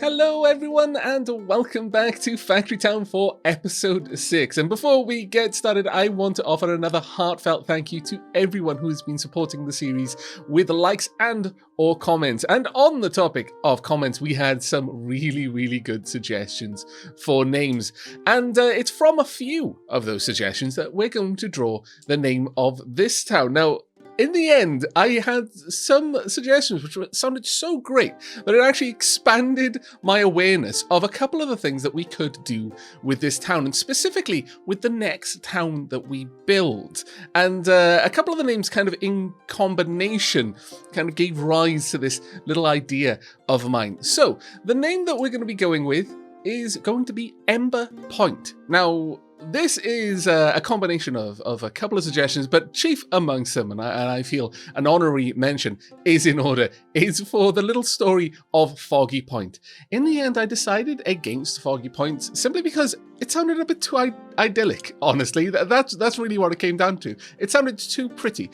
Hello everyone and welcome back to Factory Town for episode 6. And before we get started, I want to offer another heartfelt thank you to everyone who has been supporting the series with likes and or comments. And on the topic of comments, we had some really good suggestions for names. And it's from a few of those suggestions that we're going to draw the name of this town. Now, in the end, I had some suggestions which sounded so great that it actually expanded my awareness of a couple of the things that we could do with this town, and specifically with the next town that we build. And a couple of the names kind of in combination kind of gave rise to this little idea of mine. So, the name that we're going to be going with is going to be Ember Point. Now, this is a combination of a couple of suggestions, but chief amongst them, and I feel an honorary mention is in order, is for the little story of Foggy Point. In the end, I decided against Foggy Point simply because it sounded a bit too idyllic, honestly. That's really what it came down to. It sounded too pretty.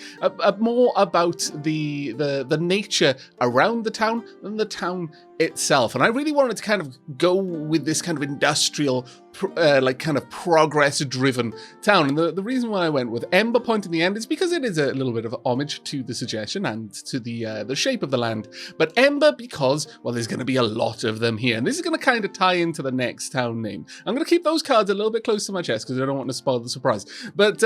More about the nature around the town than the town itself. And I really wanted to kind of go with this kind of industrial, kind of progress-driven town. And the reason why I went with Ember Point in the end is because it is a little bit of homage to the suggestion and to the shape of the land. But Ember because, well, there's going to be a lot of them here. And this is going to kind of tie into the next town name. I'm going to keep those cards a little bit close to my chest because I don't want to spoil the surprise. But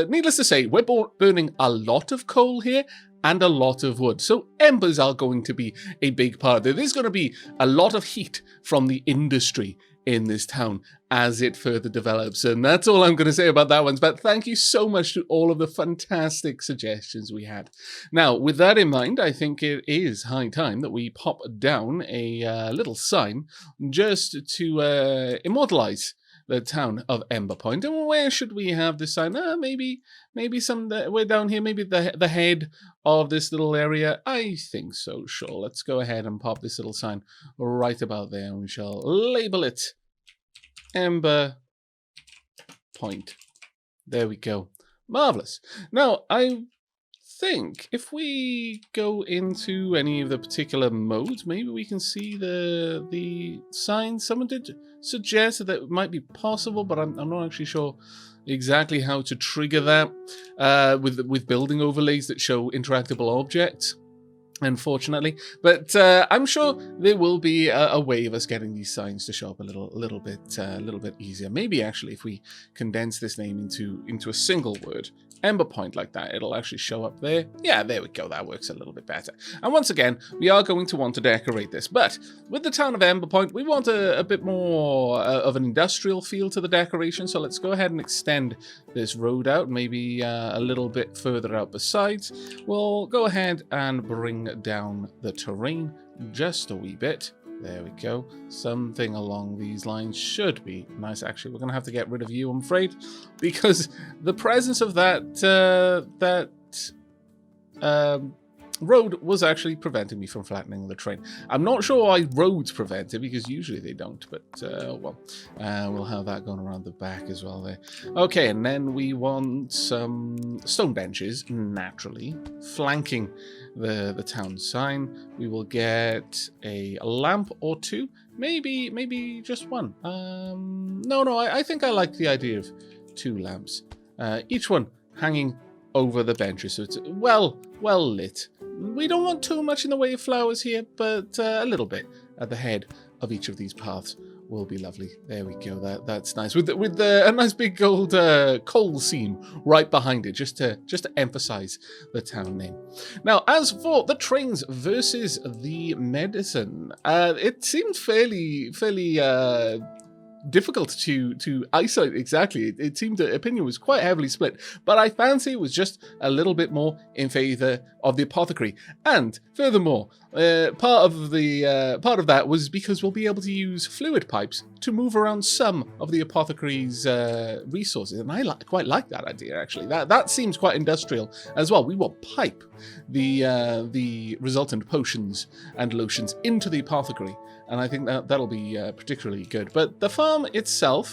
needless to say, we're burning a lot of coal here and a lot of wood. So embers are going to be a big part of it. There's going to be a lot of heat from the industry in this town as it further develops. And that's all I'm going to say about that one. But thank you so much to all of the fantastic suggestions we had. Now, with that in mind, I think it is high time that we pop down a little sign just to immortalize the town of Ember Point. And where should we have this sign? Maybe somewhere down here, maybe the head of this little area. I think so, sure. Let's go ahead and pop this little sign right about there, and we shall label it Ember Point. There we go. Marvelous. Now, I think if we go into any of the particular modes, maybe we can see the sign. Someone did suggest that it might be possible, but I'm not actually sure exactly how to trigger that with building overlays that show interactable objects, unfortunately. But I'm sure there will be a way of us getting these signs to show up a little bit easier. Maybe actually if we condense this name into a single word, Ember Point, like that, it'll actually show up there. Yeah, there we go. That works a little bit better. And once again, we are going to want to decorate this. But with the town of Ember Point, we want a bit more of an industrial feel to the decoration. So let's go ahead and extend this road out, maybe a little bit further out the sides. We'll go ahead and bring down the terrain just a wee bit. There we go. Something along these lines should be nice. Actually, we're going to have to get rid of you, I'm afraid, because the presence of that road was actually preventing me from flattening the train. I'm not sure why roads prevent it, because usually they don't, but we'll have that going around the back as well there. Okay, and then we want some stone benches, naturally, flanking the town sign. We will get a lamp or two, maybe just one. No, I think I like the idea of 2 lamps, each one hanging over the benches, so it's well lit. We don't want too much in the way of flowers here, but a little bit at the head of each of these paths will be lovely. There we go. That's nice with a nice big gold coal seam right behind it, just to emphasize the town name. Now, as for the trains versus the medicine, it seemed fairly difficult to isolate exactly. It seemed the opinion was quite heavily split, but I fancy it was just a little bit more in favor of the apothecary. And furthermore, part of that was because we'll be able to use fluid pipes to move around some of the apothecary's resources, and I quite like that idea actually. That seems quite industrial as well. We will pipe the resultant potions and lotions into the apothecary, and I think that'll be particularly good. But the farm farm itself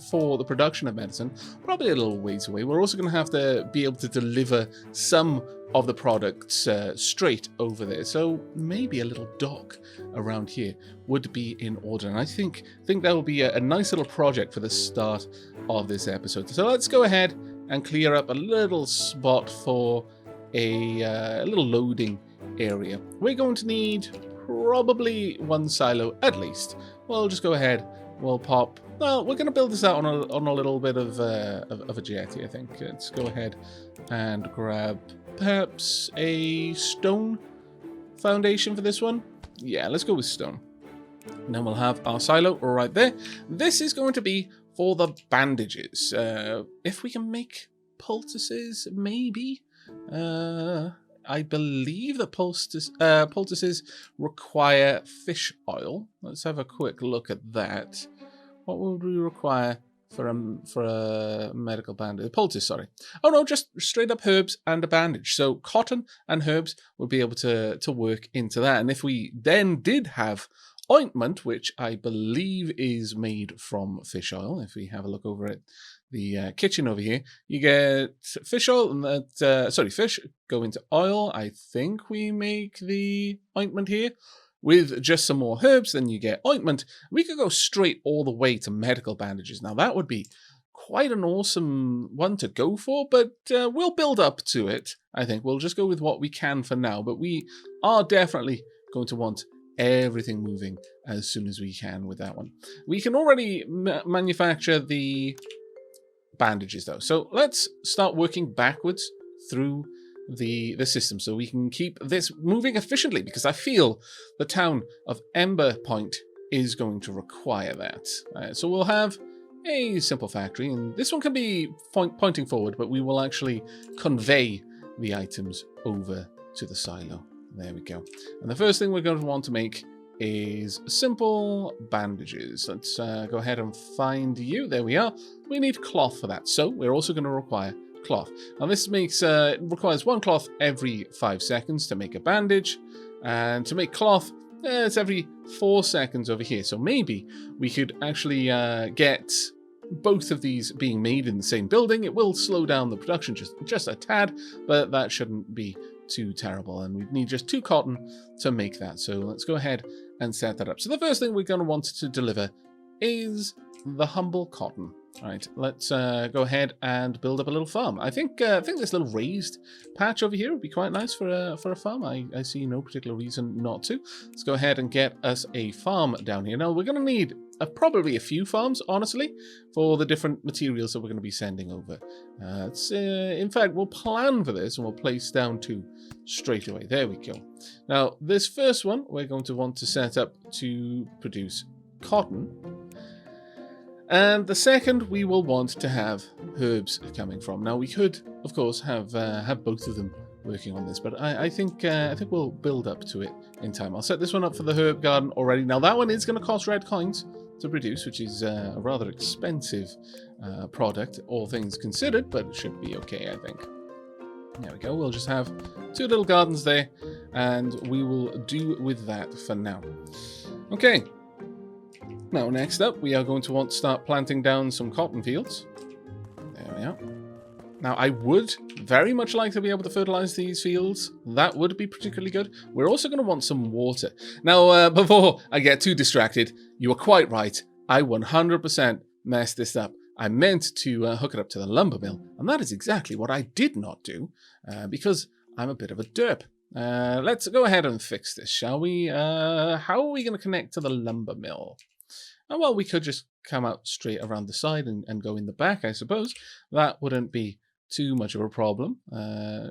for the production of medicine, probably a little ways away. We're also going to have to be able to deliver some of the products straight over there. So maybe a little dock around here would be in order. And I think that will be a nice little project for the start of this episode. So let's go ahead and clear up a little spot for a little loading area. We're going to need probably one silo at least. We'll just go ahead. We'll pop. Well, we're going to build this out on a little bit of a jetty, I think. Let's go ahead and grab perhaps a stone foundation for this one. Yeah, let's go with stone. And then we'll have our silo right there. This is going to be for the bandages. If we can make poultices, maybe. I believe that poultices require fish oil. Let's have a quick look at that. What would we require for a medical bandage? Poultice, sorry. Oh no, just straight up herbs and a bandage. So cotton and herbs would be able to work into that. And if we then did have ointment, which I believe is made from fish oil, if we have a look over at the kitchen over here, you get fish oil and that fish go into oil. I think we make the ointment here with just some more herbs. Then you get ointment. We could go straight all the way to medical bandages. Now that would be quite an awesome one to go for, but we'll build up to it. I think we'll just go with what we can for now, but we are definitely going to want everything moving as soon as we can with that one. We can already manufacture the bandages though, so let's start working backwards through the system so we can keep this moving efficiently, because I feel the town of Ember Point is going to require that. So we'll have a simple factory, and this one can be pointing forward, but we will actually convey the items over to the silo. There we go. And the first thing we're going to want to make is simple bandages. Let's go ahead and find you. There we are. We need cloth for that, so we're also going to require cloth. Now this requires one cloth every 5 seconds to make a bandage, and to make cloth, it's every 4 seconds over here. So maybe we could actually get both of these being made in the same building. It will slow down the production just a tad, but that shouldn't be too terrible, and we need just 2 cotton to make that. So let's go ahead and set that up. So the first thing we're going to want to deliver is the humble cotton. All right, let's go ahead and build up a little farm. I think this little raised patch over here would be quite nice for a farm. I see no particular reason not to. Let's go ahead and get us a farm down here. Now we're going to need probably a few farms, honestly, for the different materials that we're going to be sending over. In fact, we'll plan for this and we'll place down 2 straight away. There we go. Now this first one we're going to want to set up to produce cotton. And the second we will want to have herbs coming from. Now we could, of course, have both of them working on this, but I think we'll build up to it in time. I'll set this one up for the herb garden already. Now that one is going to cost red coins to produce, which is a rather expensive product, all things considered, but it should be okay, I think. There we go. We'll just have 2 little gardens there, and we will do with that for now. Okay. Now, next up, we are going to want to start planting down some cotton fields. There we are. Now, I would very much like to be able to fertilize these fields. That would be particularly good. We're also going to want some water. Now, before I get too distracted, you are quite right. I 100% messed this up. I meant to hook it up to the lumber mill, and that is exactly what I did not do, because I'm a bit of a derp. Let's go ahead and fix this, shall we? How are we going to connect to the lumber mill? Oh, well, we could just come out straight around the side and go in the back, I suppose. That wouldn't be too much of a problem.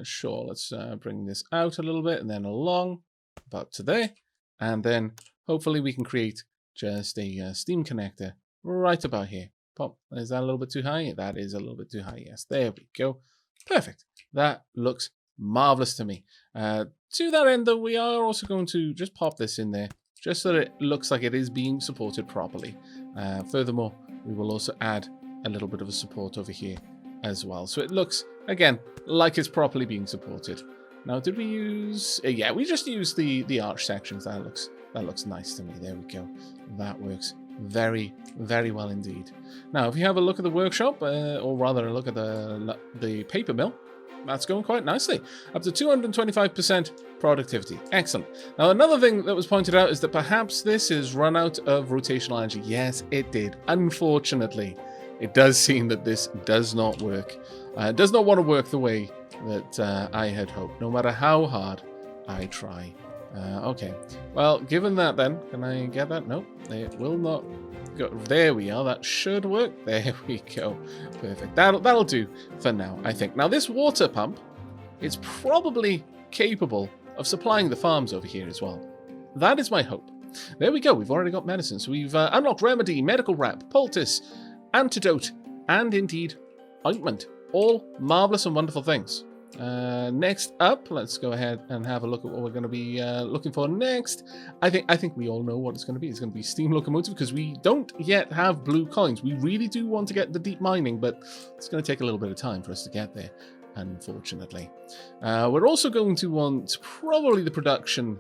Sure, let's bring this out a little bit and then along, about to there. And then hopefully we can create just a steam connector right about here. Pop. Is that a little bit too high? That is a little bit too high, yes. There we go. Perfect. That looks marvelous to me. To that end, though, we are also going to just pop this in there, just so that it looks like it is being supported properly. Furthermore, we will also add a little bit of a support over here as well. So it looks, again, like it's properly being supported. Now, did we use... yeah, we just used the arch sections. That looks nice to me. There we go. That works very, very well indeed. Now, if you have a look at the workshop, or rather a look at the paper mill, that's going quite nicely. Up to 225% productivity. Excellent. Now, another thing that was pointed out is that perhaps this is run out of rotational energy. Yes, it did. Unfortunately, it does seem that this does not work. It does not want to work the way that I had hoped, no matter how hard I try. Okay. Well, given that then, can I get that? Nope. It will not go. There we are. That should work. There we go. Perfect. That'll do for now, I think. Now, this water pump is probably capable of supplying the farms over here as well. That is my hope. There we go. We've already got medicine. So we've unlocked remedy, medical wrap, poultice, antidote, and indeed ointment. All marvelous and wonderful things. Next up, let's go ahead and have a look at what we're going to be looking for next. I think we all know what it's going to be. It's going to be steam locomotive because we don't yet have blue coins. We really do want to get the deep mining, but it's going to take a little bit of time for us to get there, unfortunately. We're also going to want probably the production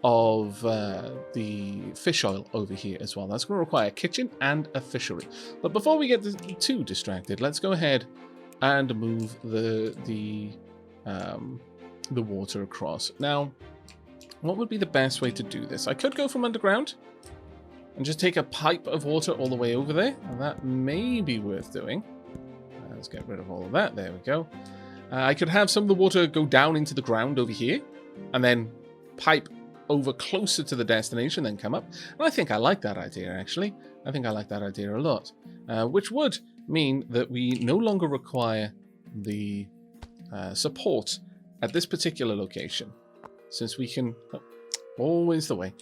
of the fish oil over here as well. That's going to require a kitchen and a fishery. But before we get too distracted, let's go ahead and move the water across. Now, what would be the best way to do this? I could go from underground and just take a pipe of water all the way over there, and that may be worth doing. Let's get rid of all of that. There we go. I could have some of the water go down into the ground over here, and then pipe over closer to the destination, then come up. And I think I like that idea, actually. I think I like that idea a lot, which would mean that we no longer require the support at this particular location, since we can always the way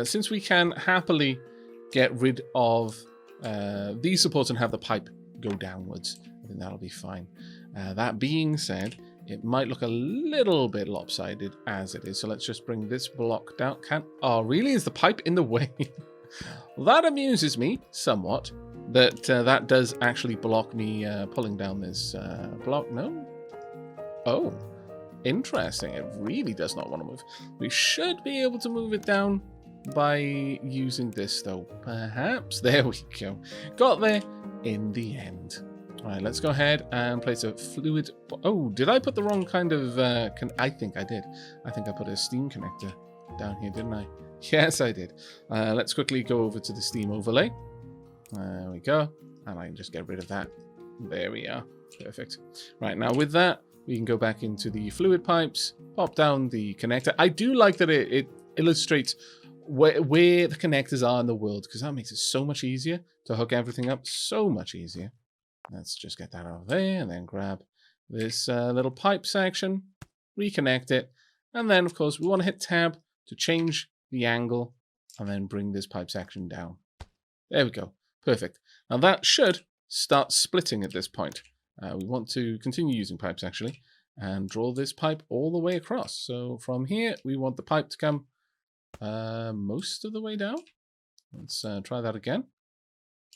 since we can happily get rid of these supports and have the pipe go downwards. I think that'll be fine. That being said, it might look a little bit lopsided as it is, so let's just bring this block down. Oh, really? Is the pipe in the way? That amuses me somewhat. That does actually block me pulling down this block. No? Oh, interesting. It really does not want to move. We should be able to move it down by using this, though. Perhaps. There we go. Got there in the end. All right, let's go ahead and place a fluid... Oh, did I put the wrong kind of... I think I did. I think I put a steam connector down here, didn't I? Yes, I did. Let's quickly go over to the steam overlay. There we go. And I can just get rid of that. There we are. Perfect. Right, now with that, we can go back into the fluid pipes, pop down the connector. I do like that it illustrates where the connectors are in the world, because that makes it so much easier to hook everything up. So much easier. Let's just get that over there and then grab this little pipe section, reconnect it. And then, of course, we want to hit tab to change the angle and then bring this pipe section down. There we go. Perfect. Now that should start splitting at this point. We want to continue using pipes actually and draw this pipe all the way across. So from here, we want the pipe to come most of the way down. Let's try that again.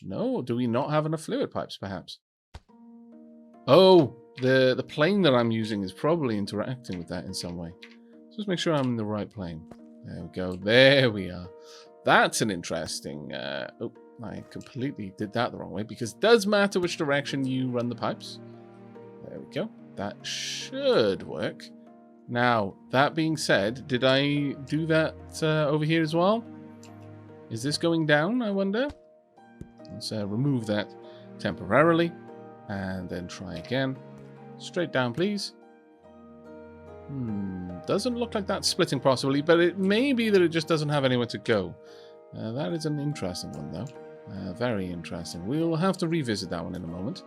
No, do we not have enough fluid pipes perhaps? Oh, the plane that I'm using is probably interacting with that in some way. So just make sure I'm in the right plane. There we go. There we are. That's an interesting... oh, I completely did that the wrong way because it does matter which direction you run the pipes. There we go. That should work. Now, that being said, did I do that over here as well? Is this going down, I wonder? Let's remove that temporarily and then try again. Straight down, please. Doesn't look like that's splitting possibly, but it may be that it just doesn't have anywhere to go. That is an interesting one, though. Very interesting. We'll have to revisit that one in a moment.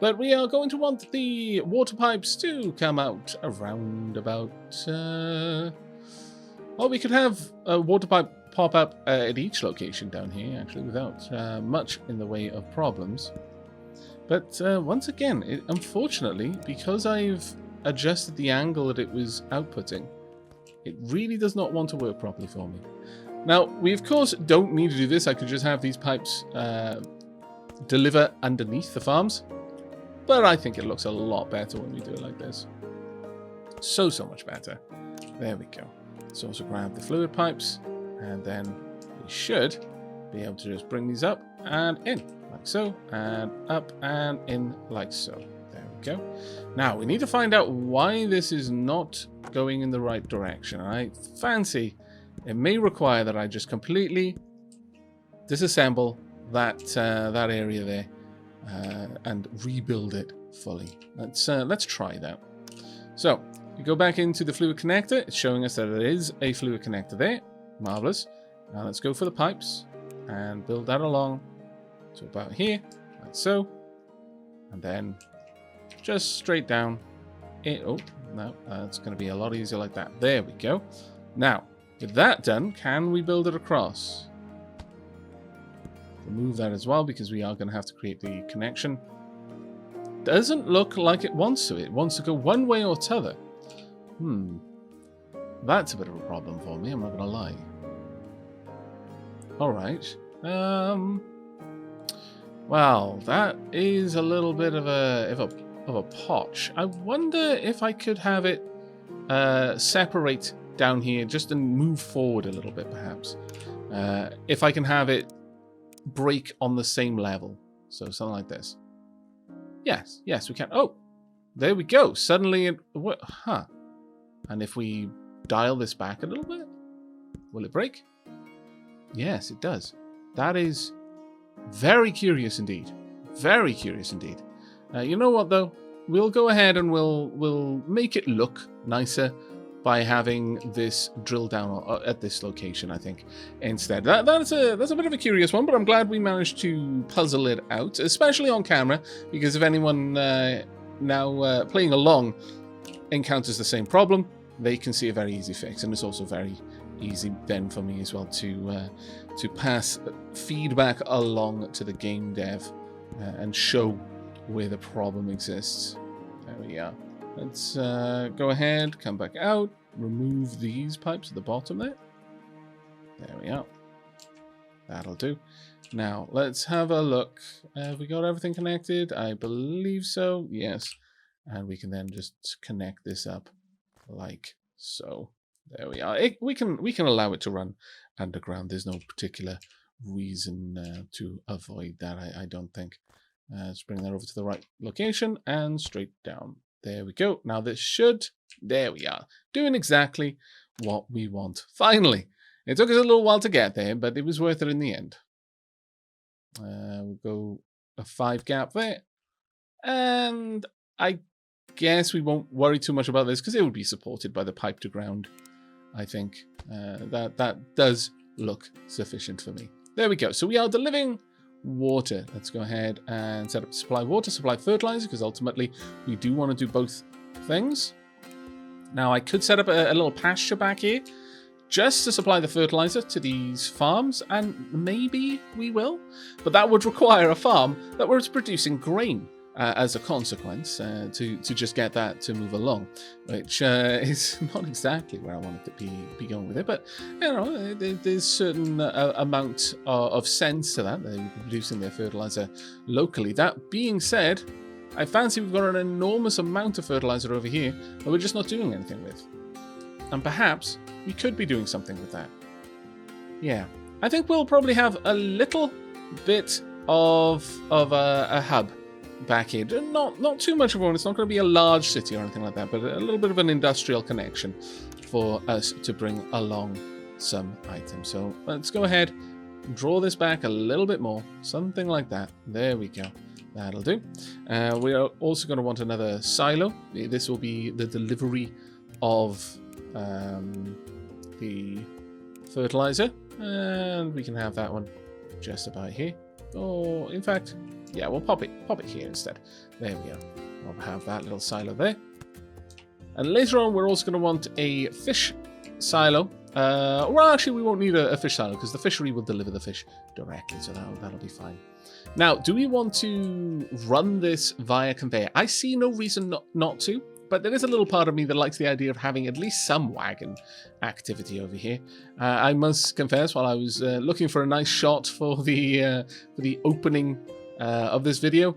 But we are going to want the water pipes to come out around about... well, we could have a water pipe pop up at each location down here, actually, without much in the way of problems. But once again, unfortunately, because I've adjusted the angle that it was outputting, it really does not want to work properly for me. Now, we of course don't need to do this. I could just have these pipes deliver underneath the farms. But I think it looks a lot better when we do it like this. So much better. There we go. Let's also grab the fluid pipes. And then we should be able to just bring these up and in, like so, and up and in, like so. There we go. Now, we need to find out why this is not going in the right direction. I fancy it may require that I just completely disassemble that area there and rebuild it fully. Let's try that. So, you go back into the fluid connector. It's showing us that it is a fluid connector there. Marvelous. Now let's go for the pipes and build that along to about here, like so. And then just straight down. Oh, no, it's going to be a lot easier like that. There we go. Now, with that done, can we build it across? Remove that as well, because we are going to have to create the connection. Doesn't look like it wants to. It wants to go one way or t'other. That's a bit of a problem for me, I'm not going to lie. Alright. Well, that is a little bit of a potch. I wonder if I could have it separate down here just and move forward a little bit, perhaps. If I can have it break on the same level. So something like this. Yes, we can. Oh, there we go. Suddenly it... Huh. And if we dial this back a little bit, will it break? Yes, it does. That is very curious indeed. Very curious indeed. You know what, though? We'll go ahead and we'll make it look nicer by having this drill down at this location, I think, instead. That's a bit of a curious one, but I'm glad we managed to puzzle it out, especially on camera, because if anyone now playing along encounters the same problem, they can see a very easy fix, and it's also very easy then for me as well to pass feedback along to the game dev and show where the problem exists. There we are. Let's go ahead, come back out, remove these pipes at the bottom there. There we are. That'll do. Now, let's have a look. Have we got everything connected? I believe so, yes. And we can then just connect this up like so. There we are. We can allow it to run underground. There's no particular reason to avoid that, I don't think. Let's bring that over to the right location and straight down. There we go. Now this should... There we are. Doing exactly what we want. Finally. It took us a little while to get there, but it was worth it in the end. We'll go a 5 gap there. And I guess we won't worry too much about this because it will be supported by the pipe to ground, I think. That does look sufficient for me. There we go. So we are delivering water. Let's go ahead and set up supply water, supply fertilizer, because ultimately we do want to do both things. Now I could set up a little pasture back here just to supply the fertilizer to these farms, and maybe we will, but that would require a farm that was producing grain as a consequence to just get that to move along, which is not exactly where I wanted to be going with it, but you know, there's certain amount of sense to that. They would be producing their fertilizer locally. That being said, I fancy we've got an enormous amount of fertilizer over here that we're just not doing anything with, and perhaps we could be doing something with that. Yeah, I think we'll probably have a little bit of a hub back here. Not too much of one. It's not going to be a large city or anything like that, but a little bit of an industrial connection for us to bring along some items. So let's go ahead and draw this back a little bit more. Something like that. There we go. That'll do. We are also going to want another silo. This will be the delivery of the fertilizer. And we can have that one just about here. Or, in fact... yeah, we'll pop it here instead. There we go. We'll have that little silo there. And later on, we're also going to want a fish silo. Well, actually, we won't need a fish silo because the fishery will deliver the fish directly, so that'll be fine. Now, do we want to run this via conveyor? I see no reason not to, but there is a little part of me that likes the idea of having at least some wagon activity over here. I must confess, while I was looking for a nice shot for the opening of this video,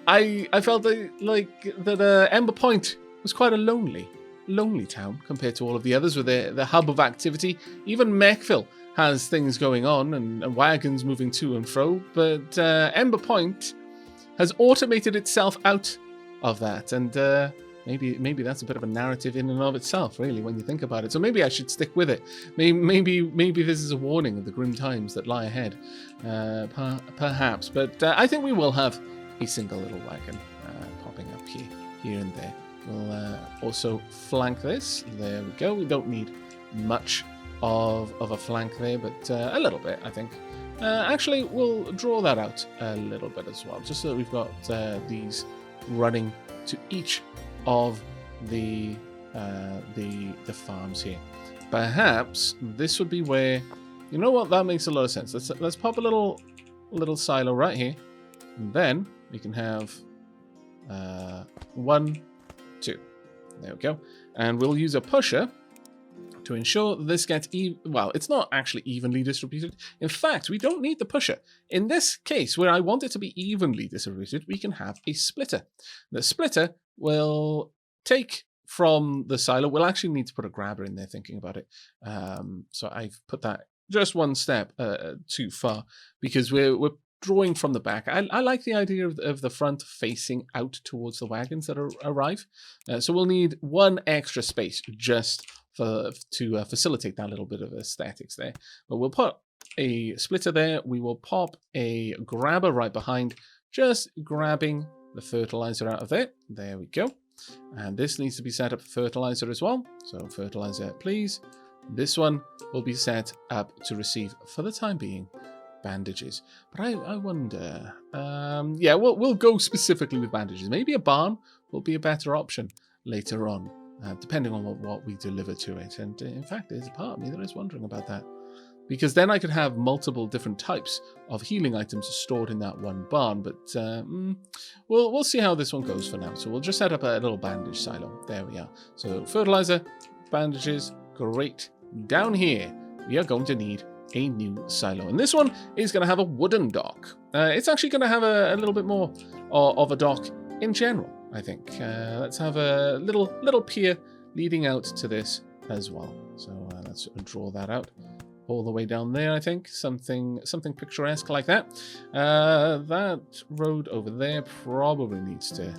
I felt that Ember Point was quite a lonely town compared to all of the others with the hub of activity. Even Mechville has things going on and wagons moving to and fro, but Ember Point has automated itself out of that, and maybe that's a bit of a narrative in and of itself, really, when you think about it. So maybe I should stick with it. Maybe this is a warning of the grim times that lie ahead, perhaps. But I think we will have a single little wagon popping up here and there. We'll also flank this. There we go. We don't need much of a flank there, but a little bit, I think. Actually, we'll draw that out a little bit as well, just so that we've got these running to each of the farms here. Perhaps this would be where, you know what, that makes a lot of sense. Let's pop a little silo right here, and then we can have 1, 2. There we go, and we'll use a pusher to ensure that this gets well, it's not actually evenly distributed. In fact, we don't need the pusher. In this case, where I want it to be evenly distributed, we can have a splitter. The splitter will take from the silo. We'll actually need to put a grabber in there, thinking about it. So I've put that just one step too far, because we're drawing from the back. I like the idea of the front facing out towards the wagons that arrive. So we'll need one extra space just to facilitate that little bit of aesthetics there. But we'll put a splitter there. We will pop a grabber right behind, just grabbing the fertilizer out of there. There we go. And this needs to be set up for fertilizer as well. So fertilizer, please. This one will be set up to receive, for the time being, bandages. But I wonder, yeah, we'll go specifically with bandages. Maybe a barn will be a better option later on, depending on what we deliver to it. And in fact, there's a part of me that is wondering about that, because then I could have multiple different types of healing items stored in that one barn. But we'll see how this one goes for now. So we'll just set up a little bandage silo. There we are. So fertilizer, bandages, great. Down here, we are going to need a new silo, and this one is going to have a wooden dock. It's actually going to have a little bit more of a dock in general, I think. Let's have a little pier leading out to this as well. So let's draw that out all the way down there. I think something picturesque like that. That road over there probably needs to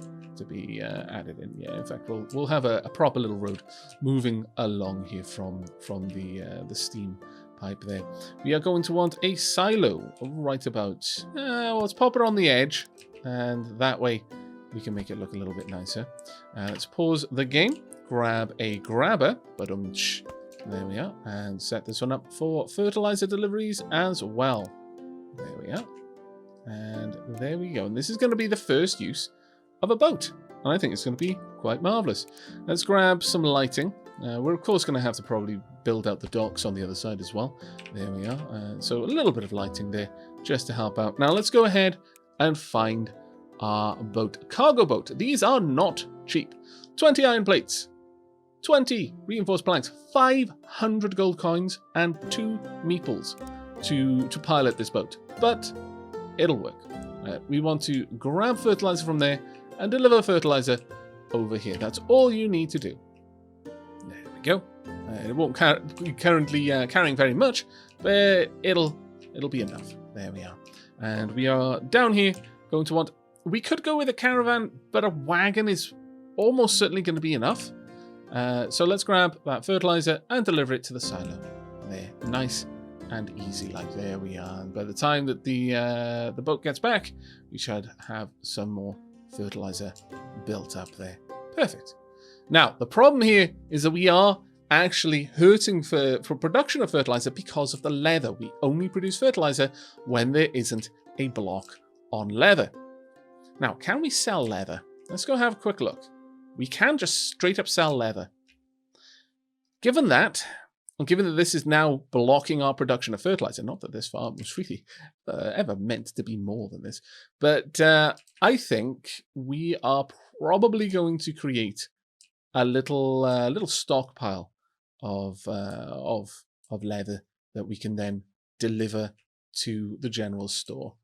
be added in. Yeah, in fact, we'll have a proper little road moving along here from the steam pipe there. We are going to want a silo right about, well, let's pop it on the edge, and that way we can make it look a little bit nicer. Let's pause the game, grab a grabber, there we are, and set this one up for fertilizer deliveries as well. There we are, and there we go. And this is going to be the first use of a boat, and I think it's going to be quite marvelous. Let's grab some lighting. We're of course going to have to probably build out the docks on the other side as well. There we are. So a little bit of lighting there just to help out. Now let's go ahead and find our boat. Cargo boat. These are not cheap. 20 iron plates, 20 reinforced planks, 500 gold coins, and 2 meeples to pilot this boat. But it'll work. We want to grab fertilizer from there and deliver fertilizer over here. That's all you need to do. There we go. It won't be currently carrying very much, but it'll be enough. There we are. And we are down here going to want... We could go with a caravan, but a wagon is almost certainly going to be enough. So let's grab that fertilizer and deliver it to the silo. There, nice and easy, like there we are. And by the time that the boat gets back, we should have some more fertilizer built up there. Perfect. Now, the problem here is that we are actually hurting for production of fertilizer because of the leather. We only produce fertilizer when there isn't a block on leather. Now, can we sell leather? Let's go have a quick look. We can just straight up sell leather. Given that, and given that this is now blocking our production of fertilizer, not that this farm was really ever meant to be more than this, but I think we are probably going to create a little stockpile of leather that we can then deliver to the general store.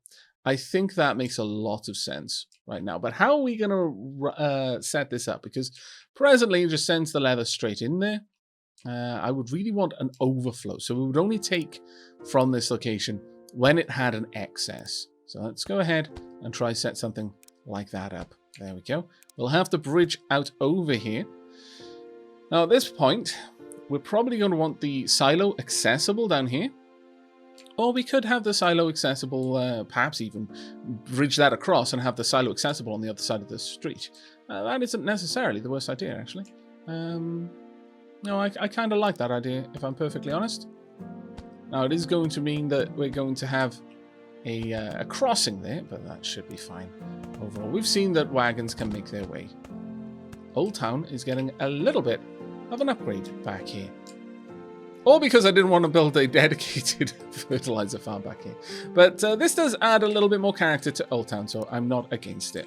I think that makes a lot of sense right now. But how are we going to set this up? Because presently it just sends the leather straight in there. I would really want an overflow. So we would only take from this location when it had an excess. So let's go ahead and try set something like that up. There we go. We'll have the bridge out over here. Now at this point, we're probably going to want the silo accessible down here. Or we could have the silo accessible, perhaps even bridge that across and have the silo accessible on the other side of the street. That isn't necessarily the worst idea, actually. No, I kind of like that idea, if I'm perfectly honest. Now, it is going to mean that we're going to have a crossing there, but that should be fine. Overall, we've seen that wagons can make their way. Old Town is getting a little bit of an upgrade back here. All because I didn't want to build a dedicated fertilizer farm back here. But this does add a little bit more character to Old Town, so I'm not against it.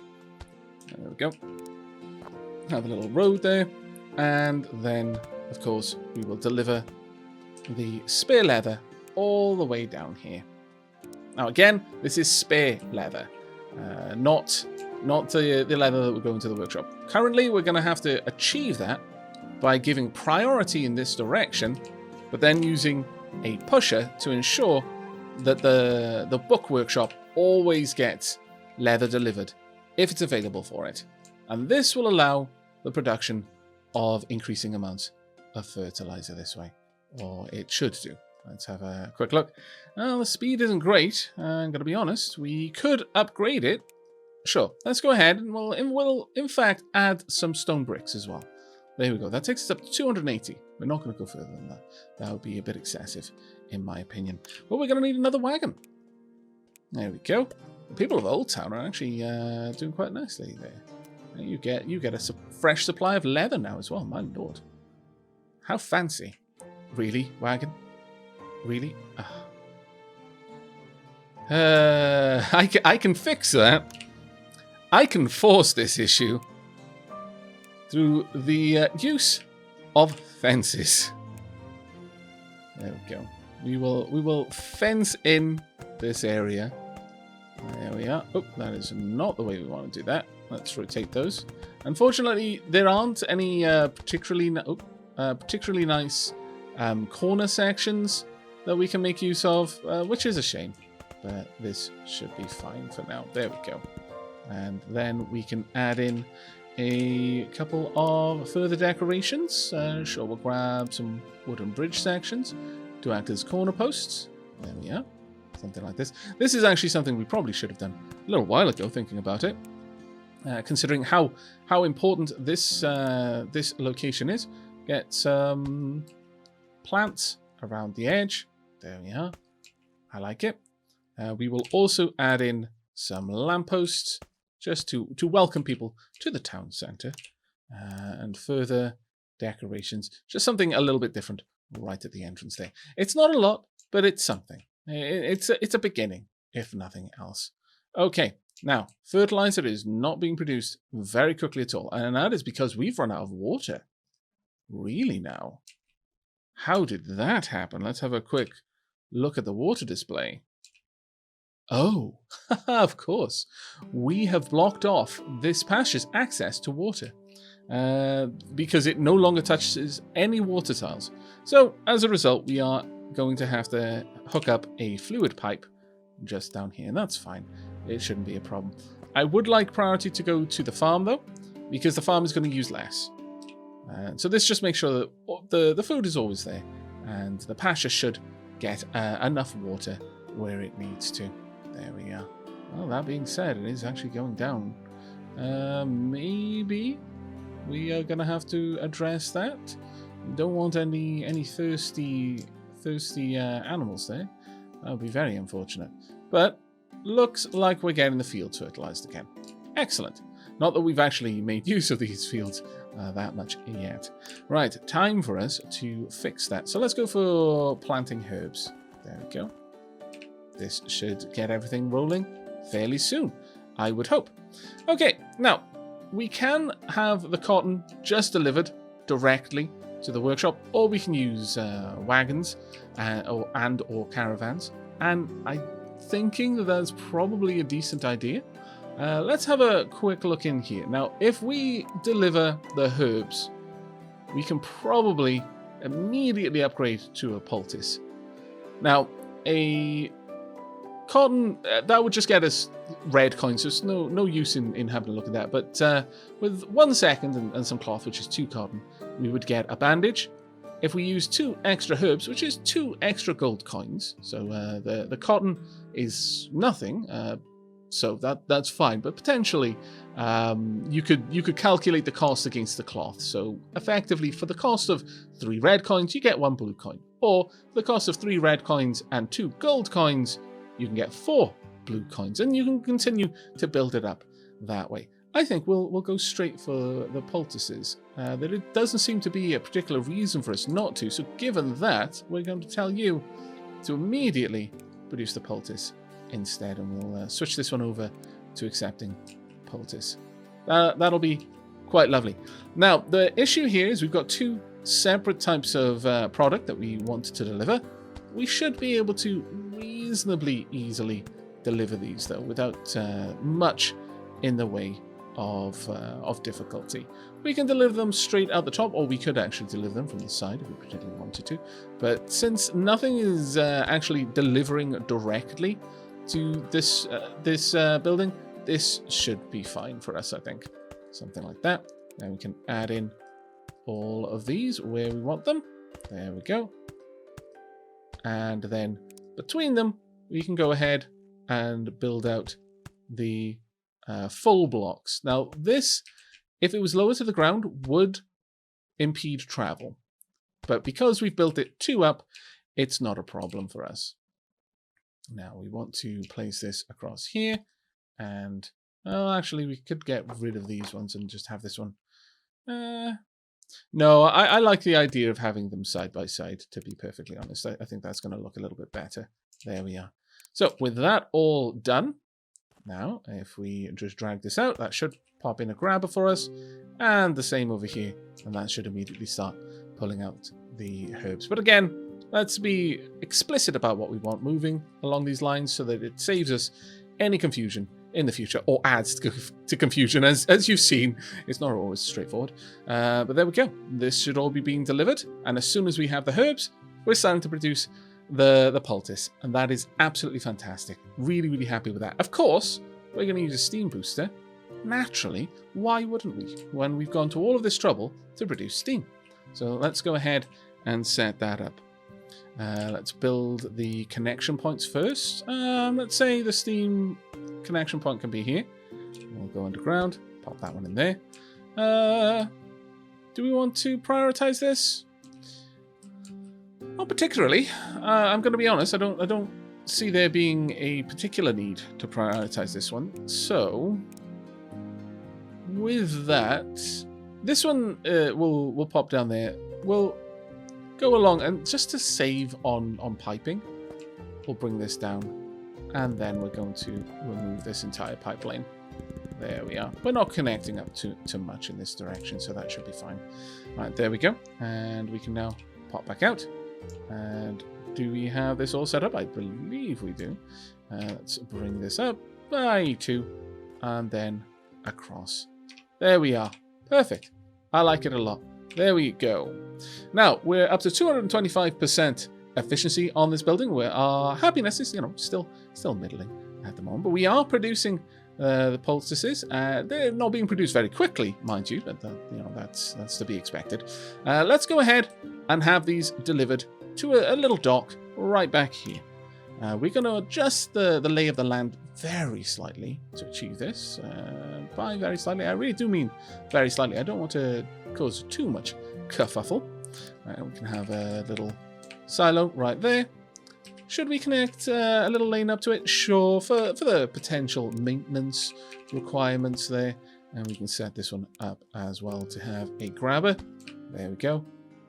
There we go. Have a little road there. And then, of course, we will deliver the spare leather all the way down here. Now, again, this is spare leather, not the leather that would go into the workshop. Currently, we're going to have to achieve that by giving priority in this direction, but then using a pusher to ensure that the book workshop always gets leather delivered if it's available for it. And this will allow the production of increasing amounts of fertilizer this way, or it should do. Let's have a quick look. Well, the speed isn't great. I'm going to be honest. We could upgrade it. Sure, let's go ahead and we'll in fact add some stone bricks as well. There we go. That takes us up to 280. We're not going to go further than that. That would be a bit excessive, in my opinion. But we're going to need another wagon. There we go. The people of Old Town are actually doing quite nicely there. You get a fresh supply of leather now as well. My lord, how fancy! Really, wagon? Really? I can fix that. I can force this issue through the use of fences. There we go. We will fence in this area. There we are. Oh, that is not the way we want to do that. Let's rotate those. Unfortunately, there aren't any particularly nice corner sections that we can make use of, which is a shame. But this should be fine for now. There we go. And then we can add in a couple of further decorations. Sure, we'll grab some wooden bridge sections to act as corner posts. There we are. Something like this. This is actually something we probably should have done a little while ago, thinking about it. Considering how important this this location is. Get some plants around the edge. There we are. I like it. We will also add in some lampposts just to welcome people to the town centre. And further decorations. Just something a little bit different right at the entrance there. It's not a lot, but it's something. It's a beginning, if nothing else. Okay, now, fertilizer is not being produced very quickly at all. And that is because we've run out of water. Really now? How did that happen? Let's have a quick look at the water display. Oh, of course. We have blocked off this pasture's access to water because it no longer touches any water tiles. So, as a result, we are going to have to hook up a fluid pipe just down here, and that's fine. It shouldn't be a problem. I would like priority to go to the farm, though, because the farm is going to use less. So this just makes sure that the food is always there, and the pasture should get enough water where it needs to. There we are. Well, that being said, it is actually going down. Maybe we are going to have to address that. Don't want any thirsty animals there. That would be very unfortunate. But looks like we're getting the fields fertilized again. Excellent. Not that we've actually made use of these fields that much yet. Right, time for us to fix that. So let's go for planting herbs. There we go. This should get everything rolling fairly soon, I would hope. Okay, now, we can have the cotton just delivered directly to the workshop, or we can use wagons or caravans. And I'm thinking that that's probably a decent idea. Let's have a quick look in here. Now, if we deliver the herbs, we can probably immediately upgrade to a poultice. Now, a cotton, that would just get us red coins, so there's no use in having a look at that. But with 1 second and some cloth, which is 2 cotton, we would get a bandage. If we use 2 extra herbs, which is 2 extra gold coins, so the cotton is nothing, so that's fine. But potentially, you could calculate the cost against the cloth. So effectively, for the cost of 3 red coins, you get 1 blue coin, or for the cost of 3 red coins and 2 gold coins, you can get 4 blue coins, and you can continue to build it up that way. I think we'll go straight for the poultices. There doesn't seem to be a particular reason for us not to, so given that, we're going to tell you to immediately produce the poultice instead, and we'll switch this one over to accepting poultice. That'll be quite lovely. Now, the issue here is we've got 2 separate types of product that we want to deliver. We should be able to reasonably easily deliver these, though, without much in the way of difficulty. We can deliver them straight out the top, or we could actually deliver them from the side if we particularly wanted to. But since nothing is actually delivering directly to this building, this should be fine for us, I think. Something like that. Then we can add in all of these where we want them. There we go. And then between them, we can go ahead and build out the full blocks. Now this, if it was lower to the ground, would impede travel. But because we've built it 2 up, it's not a problem for us. Now we want to place this across here. And, oh, actually we could get rid of these ones and just have this one. No, I like the idea of having them side by side, to be perfectly honest. I think that's going to look a little bit better. There we are. So with that all done, now if we just drag this out, that should pop in a grabber for us, and the same over here, and that should immediately start pulling out the herbs. But again, let's be explicit about what we want moving along these lines so that it saves us any confusion in the future, or adds to confusion. As you've seen, it's not always straightforward. But there we go. This should all be being delivered, and as soon as we have the herbs, we're starting to produce the poultice, and that is absolutely fantastic. Really, really happy with that. Of course, we're going to use a steam booster. Naturally, why wouldn't we, when we've gone to all of this trouble to produce steam? So let's go ahead and set that up. Let's build the connection points first. Let's say the steam connection point can be here. We'll go underground, pop that one in there. Do we want to prioritize this? Not particularly. I'm going to be honest. I don't see there being a particular need to prioritize this one. So, with that, this one will pop down there. We'll go along, and just to save on piping, we'll bring this down, and then we're going to remove this entire pipeline. There we are. We're not connecting up too much in this direction, so that should be fine. Right, there we go. And we can now pop back out. And do we have this all set up? I believe we do. Let's bring this up by 2, and then across. There we are. Perfect. I like it a lot. There we go. Now, we're up to 225% efficiency on this building, where our happiness is, still middling at the moment. But we are producing the poultices. They're not being produced very quickly, mind you, but that's to be expected. Let's go ahead and have these delivered to a little dock right back here. We're going to adjust the lay of the land very slightly to achieve this. By very slightly, I really do mean very slightly. I don't want to cause too much kerfuffle. Right, we can have a little silo right there. Should we connect a little lane up to it? Sure, for the potential maintenance requirements there. And we can set this one up as well to have a grabber. There we go.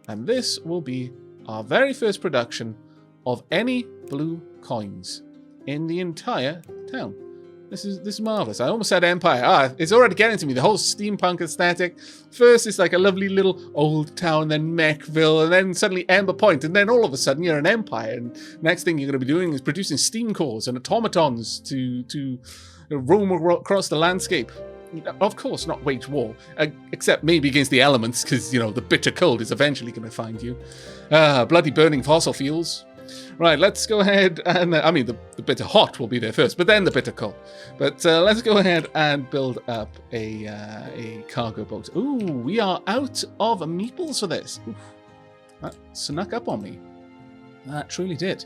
And this will be our very first production of any blue coins in the entire town. This is marvelous. I almost said Empire. It's already getting to me. The whole steampunk aesthetic. First, it's like a lovely little old town, then Mechville, and then suddenly Ember Point, and then all of a sudden you're an empire. And next thing you're going to be doing is producing steam cores and automatons to roam across the landscape. of course not wage war, except maybe against the elements, because, you know, the bitter cold is eventually going to find you. Bloody burning fossil fuels. Right, let's go ahead and... I mean, the bitter hot will be there first, but then the bitter cold. But let's go ahead and build up a cargo boat. Ooh, we are out of meeples for this. Oof, that snuck up on me. That truly did.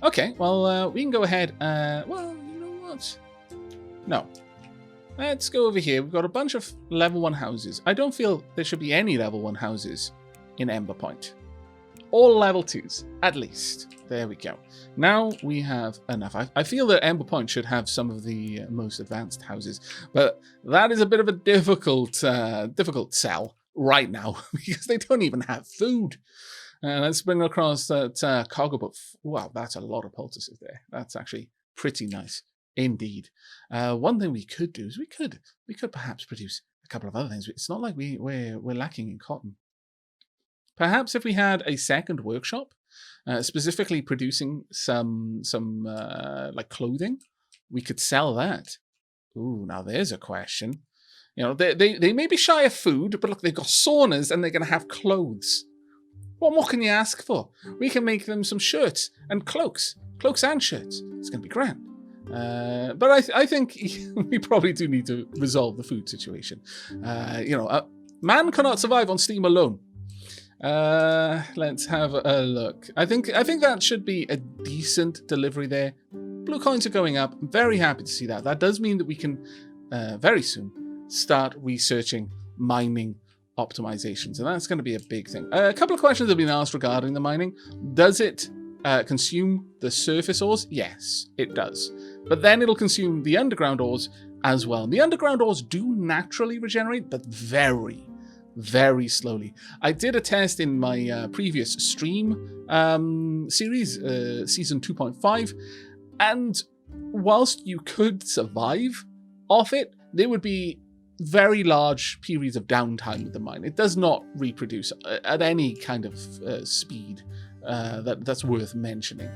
Okay, well, we can go ahead and... well, you know what? No. Let's go over here. We've got a bunch of level 1 houses. I don't feel there should be any level 1 houses in Ember Point. All level 2s, at least. There we go. Now we have enough. I feel that Ember Point should have some of the most advanced houses, but that is a bit of a difficult sell right now because they don't even have food. Let's bring across that cargo boat. Wow, that's a lot of poultices there. That's actually pretty nice indeed. One thing we could do is we could perhaps produce a couple of other things. It's not like we're lacking in cotton. Perhaps if we had a second workshop, specifically producing some like clothing, we could sell that. Ooh, now there's a question. You know, they may be shy of food, but look, they've got saunas and they're going to have clothes. What more can you ask for? We can make them some shirts and cloaks and shirts. It's going to be grand. But I think we probably do need to resolve the food situation. You know, man cannot survive on steam alone. Let's have a look. I think that should be a decent delivery there. Blue coins are going up. I'm very happy to see that. That does mean that we can very soon start researching mining optimizations, and that's going to be a big thing. A couple of questions have been asked regarding the mining. Does it consume the surface ores? Yes, it does. But then it'll consume the underground ores as well. And the underground ores do naturally regenerate, but very, very slowly. I did a test in my previous stream series, season 2.5, and whilst you could survive off it, there would be very large periods of downtime with the mine. It does not reproduce at any kind of speed that's worth mentioning,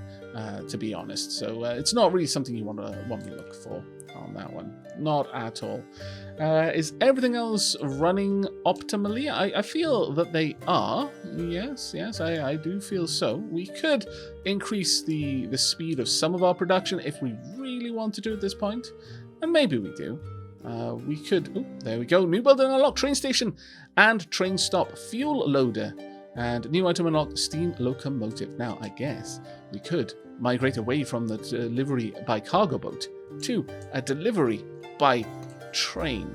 to be honest. So it's not really something you want to look for on that one. Not at all. Is everything else running optimally? I feel that they are. Yes, I do feel so. We could increase the speed of some of our production if we really want to do at this point, and maybe we do. We could... Oh, there we go. New building unlocked. Train station and train stop. Fuel loader. And new item unlocked. Steam locomotive. Now, I guess we could migrate away from the delivery by cargo boat to a delivery by train.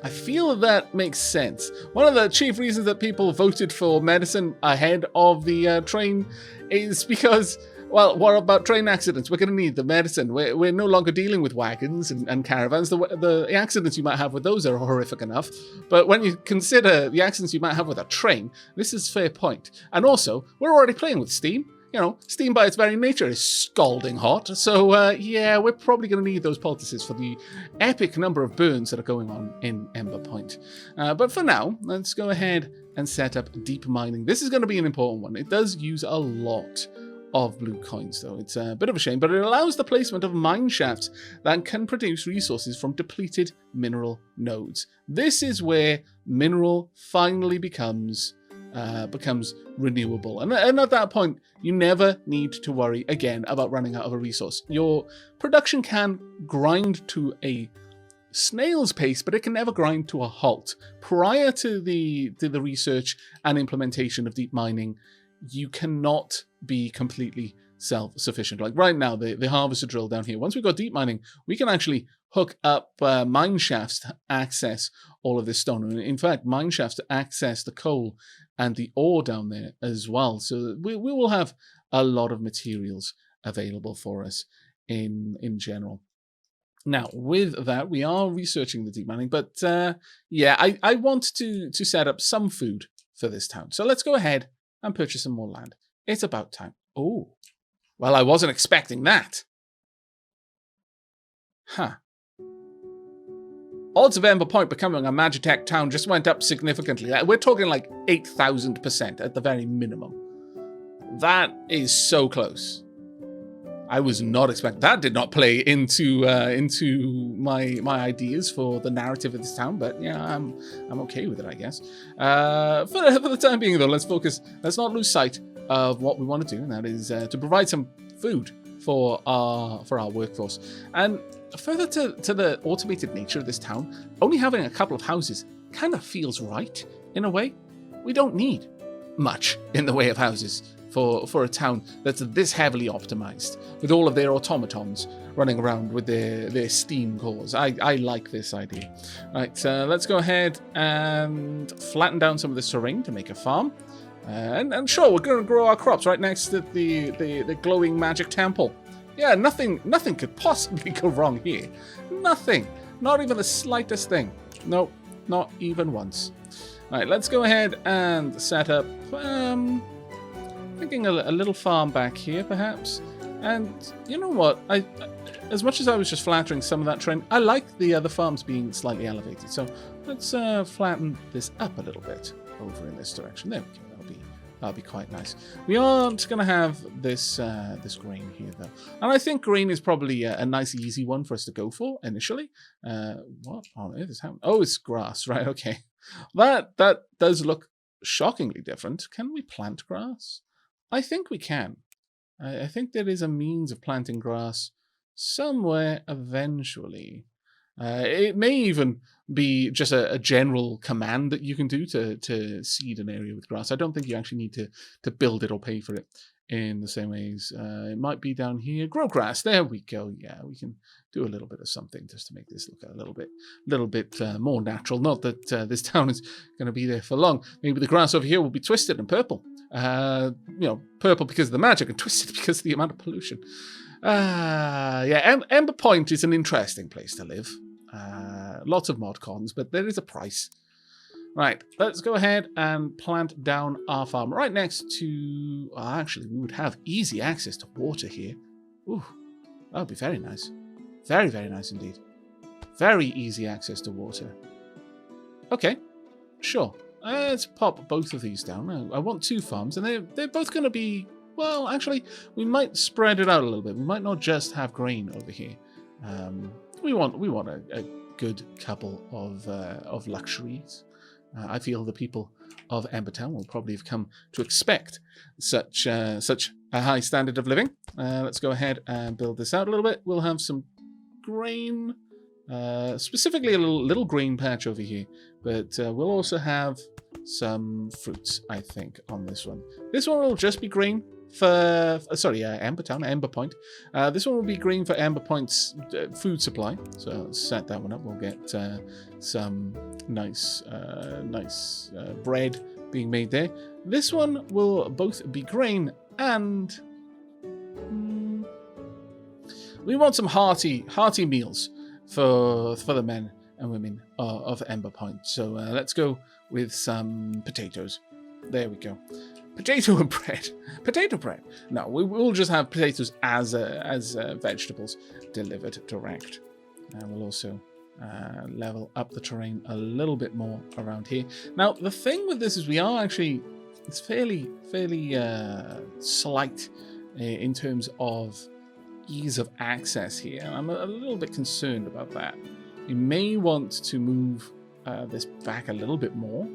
I feel that makes sense. One of the chief reasons that people voted for medicine ahead of the train is because... well, what about train accidents? We're going to need the medicine. We're no longer dealing with wagons and caravans. The accidents you might have with those are horrific enough. But when you consider the accidents you might have with a train, this is a fair point. And also, we're already playing with steam. You know, steam by its very nature is scalding hot. So, yeah, we're probably going to need those poultices for the epic number of burns that are going on in Ember Point. But for now, let's go ahead and set up deep mining. This is going to be an important one. It does use a lot of blue coins, though. It's a bit of a shame, but it allows the placement of mine shafts that can produce resources from depleted mineral nodes. This is where mineral finally becomes renewable. And at that point, you never need to worry again about running out of a resource. Your production can grind to a snail's pace, but it can never grind to a halt. Prior to the research and implementation of deep mining, you cannot be completely self-sufficient. Like right now, the harvester drill down here, once we've got deep mining, we can actually hook up mine shafts to access all of this stone. And in fact, mine shafts to access the coal and the ore down there as well. So we will have a lot of materials available for us in general. Now, with that, we are researching the deep mining, but yeah, I want to set up some food for this town. So let's go ahead and purchase some more land. It's about time. Oh, well, I wasn't expecting that. Huh. Odds of Ember Point becoming a Magitech town just went up significantly. We're talking like 8,000% at the very minimum. That is so close. I was not expecting that. Did not play into my ideas for the narrative of this town, but yeah, I'm okay with it, I guess. For the time being, though, let's focus. Let's not lose sight of what we want to do, and that is to provide some food for our workforce. And further to the automated nature of this town, only having a couple of houses kind of feels right in a way. We don't need much in the way of houses for a town that's this heavily optimized, with all of their automatons running around with their steam cores. I like this idea. Right, let's go ahead and flatten down some of this terrain to make a farm. And sure, we're going to grow our crops right next to the glowing magic temple. Yeah, nothing could possibly go wrong here. Nothing. Not even the slightest thing. Nope, not even once. Right, let's go ahead and set up, thinking a little farm back here, perhaps. And you know what? As much as I was just flattering some of that trend, I like the other farms being slightly elevated. So let's flatten this up a little bit over in this direction. There we go. That'll be quite nice. We aren't going to have this this grain here, though. And I think grain is probably a nice, easy one for us to go for initially. What on earth is happening? Oh, it's grass, right? Okay. That does look shockingly different. Can we plant grass? I think we can. I think there is a means of planting grass somewhere eventually. It may even be just a general command that you can do to seed an area with grass. I don't think you actually need to build it or pay for it in the same ways. It might be down here. Grow grass. There we go. Yeah, we can do a little bit of something just to make this look a little bit more natural. Not that this town is going to be there for long. Maybe the grass over here will be twisted and purple. Purple because of the magic and twisted because of the amount of pollution. Yeah, Ember Point is an interesting place to live. Lots of mod cons, but there is a price. Right, let's go ahead and plant down our farm right next to... actually, we would have easy access to water here. Ooh, that would be very nice. Very, very nice indeed. Very easy access to water. Okay, sure. Let's pop both of these down. I want two farms, and they're both going to be... Well, actually, we might spread it out a little bit. We might not just have grain over here. We want a good couple of luxuries. I feel the people of Embertown will probably have come to expect such a high standard of living. Let's go ahead and build this out a little bit. We'll have some grain, specifically a little grain patch over here, but we'll also have some fruits, I think, on this one. This one will just be green for Ember Point. This one will be green for Ember Point's food supply. So let's set that one up. We'll get some nice bread being made there. This one will both be grain and we want some hearty meals for the men and women of Ember Point. So let's go with some potatoes. There we go. Potato and bread. Potato bread. No, we'll just have potatoes as vegetables delivered direct. And we'll also level up the terrain a little bit more around here. Now, the thing with this is we are actually... It's fairly slight in terms of ease of access here. I'm a little bit concerned about that. You may want to move this back a little bit more.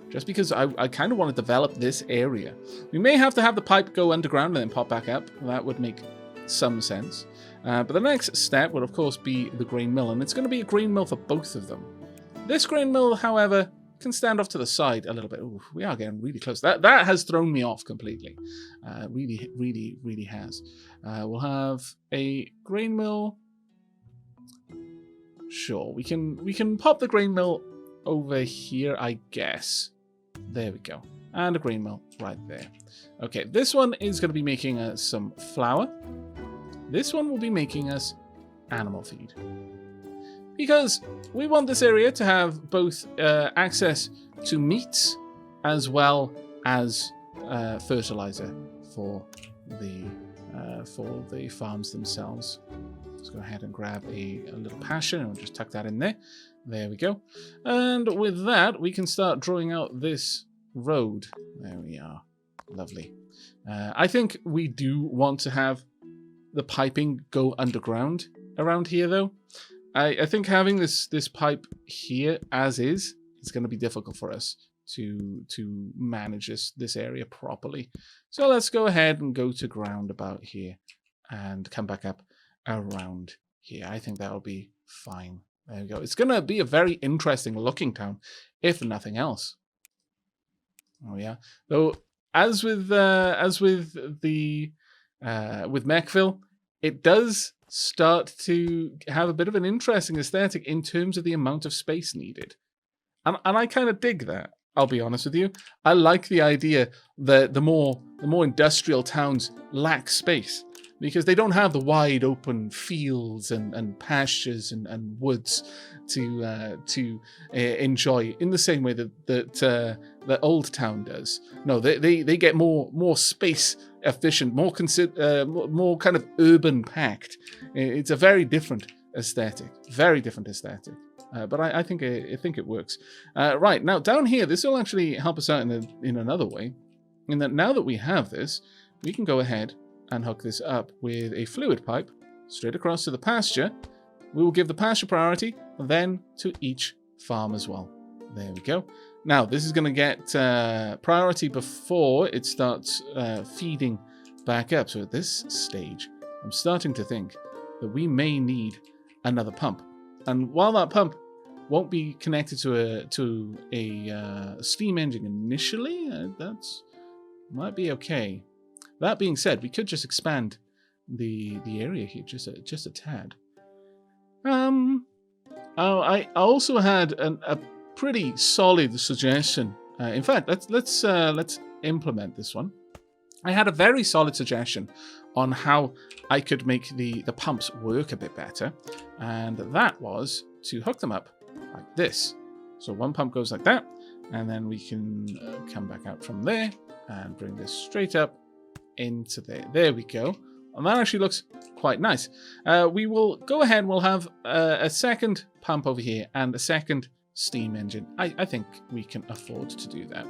Just because I kind of want to develop this area. We may have to have the pipe go underground and then pop back up. That would make some sense. But the next step would, of course, be the grain mill. And it's going to be a grain mill for both of them. This grain mill, however, can stand off to the side a little bit. Ooh, we are getting really close. That has thrown me off completely. Really has. We'll have a grain mill. Sure, we can pop the grain mill over here, I guess. There we go. And a grain mill right there. Okay, this one is going to be making us some flour. This one will be making us animal feed. Because we want this area to have both access to meats as well as fertilizer for the farms themselves. Let's go ahead and grab a little pasture and we'll just tuck that in there. There we go. And with that, we can start drawing out this road. There we are. Lovely. I think we do want to have the piping go underground around here, though. I think having this pipe here as is going to be difficult for us to manage this area properly. So let's go ahead and go to ground about here and come back up around here. I think that'll be fine. There we go. It's going to be a very interesting looking town, if nothing else. Oh yeah. Though, as with Mechville, it does start to have a bit of an interesting aesthetic in terms of the amount of space needed. And I kind of dig that, I'll be honest with you. I like the idea that the more industrial towns lack space, because they don't have the wide open fields and pastures and woods to enjoy in the same way that Old Town does. No, they get more space efficient, more kind of urban packed. It's a very different aesthetic, but I think it works. Right, now down here, this will actually help us out in another way, in that now that we have this, we can go ahead and hook this up with a fluid pipe straight across to the pasture. We will give the pasture priority, then to each farm as well. There we go. Now, this is going to get priority before it starts feeding back up. So at this stage, I'm starting to think that we may need another pump. And while that pump won't be connected to a steam engine initially, that might be okay. That being said, we could just expand the area here just a tad. I also had a pretty solid suggestion. In fact, let's implement this one. I had a very solid suggestion on how I could make the pumps work a bit better, and that was to hook them up like this. So one pump goes like that, and then we can come back out from there and bring this straight up into there. There we go. And that actually looks quite nice. We will go ahead and we'll have a second pump over here and a second steam engine. I think we can afford to do that.